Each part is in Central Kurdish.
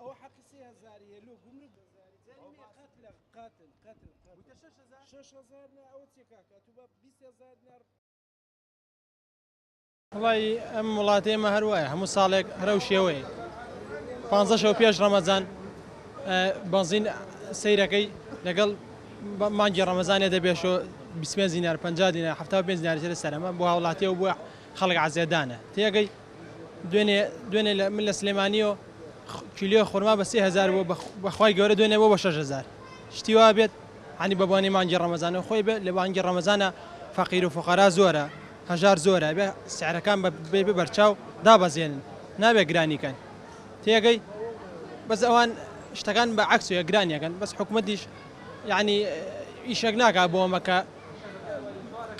او حق 3000 لو قمرك قاتل 6000 او تيكاك تو 20000 والله ام وڵاتی ئێمە هەروایە هەموو ساڵێک هەرە و شێوەیە 15 شەو پێش ڕەمەزان بنزین سەیرەکەی لەگەڵ مانگی ڕەمەزانێ دەبێشەوە 20 دینار 50 دینار 75 دینار سەرمە بۆ هاوڵاتیە و بۆ خەڵک عەزیێدانە تێگەی دوێنێ من لە سلێمانیەوە کیلۆ خورما بە 3000 بۆ بەخوای گەورە دوێنێ بۆ بە 6000 شتی وا بێت عنی بەبوانی مانگی ڕەمەزانەوە خۆی بێت لە مانگی ڕەمەزانە فەقیر و فوقەرا زۆرە هەژار زۆرە بێ سعرەکان بە بەرچاو دابەزێنن نابێ گرانیکەن تێگەی بەس ئەوان شتەکان بە عەکسویە گرانیەکەن بەس حکوومەتیش یعنی ئیشێک ناکات بۆ ئەمە کە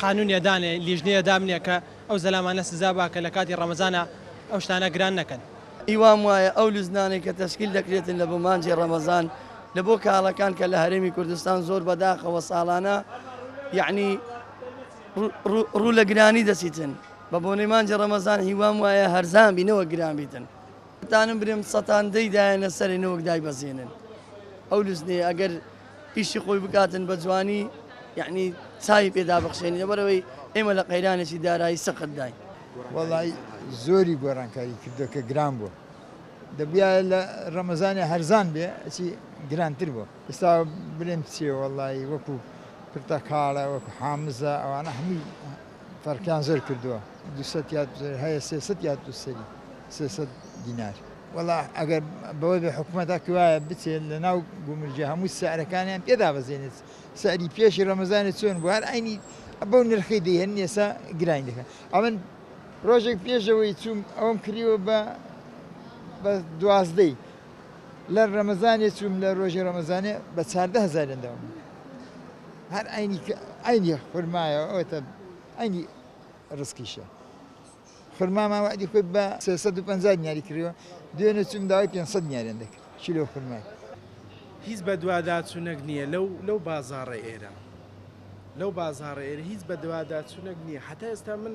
قانونیە دانێ لیژنەیە دامنێ کە ئەو زەلامانە سزا باکە لە کاتی ڕەمەزانە ئەو شتانە گران نەکەن ئیوام وایە ئەو لوزنانێک کە تەشکیل دەکرێتن لە بۆ مانجی ڕەمەزان لە بۆ کاڵەکان کە لە هەرێمی کوردستان زۆر بەداخەوە ساڵانە یعنی ڕوو لە گرانی دەچیتن بە بۆنەی مانجی ڕەمەزان هیوام وایە هەرزان بینەوە گران بیتن تانم برم سەتان دەیدایەنە سەرێنەوەک دای بەزێنن ئەو لوزنێ ئەگەر ئیشی خۆی بکاتن بە جوانی یعنی چاوی پێدا بەخشێنی لەبەرەوەی ئێمە لە قەیرانێکی دارایی سەقت داین وەڵی زۆری گۆڕانکاری کردو کە گران بوو دەبیا لە ڕەمەزانی هەرزان بێ ئەچی گرانتر بوو ئێستا برێن چێ وەڵی وەکو پرتەکاڵە وەکو حامزە ئەوانە هەمووی فەرقیان زۆر کردووە 200 هەیە 300 یا دووسەری 300 دینار وەڵا ئەگەر بەوەی بە حکوومەتە کەوایە بچێت لە ناو گومرجە هەموو سعرەکانیان پێدا بەزێنێت سەری پێشی ڕەمەزانی چۆن بوو هەر عینی بەو نرخی دەهێن ئێستا گرانی دەکەن ئەمن ڕۆژێک پێشەوەی چوم ئەوم کردیوە بە 12 لە ڕەمەزانێ چوم لە ڕۆژی ڕەمەزانێ بە 14000 داوم هەر عینی خورمایە ئەوەتە عینی ڕزکیشە خورمامان وعدی خۆی بە 350 دیاری کردەوە دوێنێ چوم داوای 500 دیاریان دەکرد کیلۆ خورمای هیچ بە دوواداچوونەک نییە لەو بازاڕە ئێرە لەو بازاڕە ئێرە هیچ بە دوواداچوونەک نییە حتا ئێستا من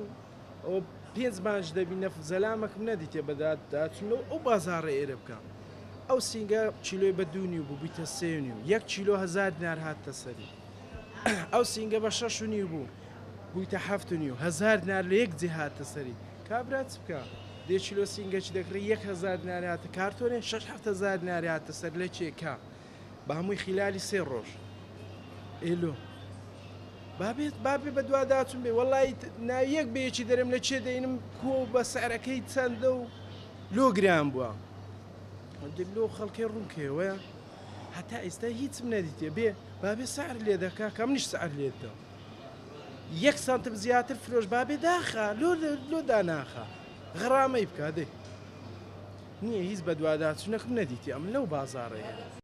ئەو 5 مانج دەبینە زەلامەکم نەدیتێ بەداداچوون ئەو بازاڕە ئێرە بکەم ئەو سینگە چیلۆی بە 2 بوو بیتە 3 1 کیلۆ 1000 دینار هاتە سەری ئەو سینگە بە 6 بوو بوویتە 7 1000 دینار لە یەک جێ هاتە سەری کابرا چ بکە دێ کیلۆ سینگەی دەکڕی 1000 دینار هاتە کارتۆنێ 6-7 دینار هاتە سەر لە چێکا بە هەمووی خلالی 3 ڕۆژ ئێلۆ بابێ بە دوواداچوون بێ وەڵی ناویەک بەیەکی دەرم لە چێ دەینم کۆ بە سعرەکەی چەندە و لۆ گران بووە لۆ خەڵکی ڕوونکەوەیە هەتا ئێستا هیچم نەدیتێ بێ بابێ سعر لێ دەکا کەم نیش سعر لێتەوە 1 سانتم زیاتر فرۆش بابێ داخە لۆ داناخە غەرامەی بکە دێ نییە هیچ بە دوواداچوونەکەم نەدیتێ ئەم لەو بازاڕەیە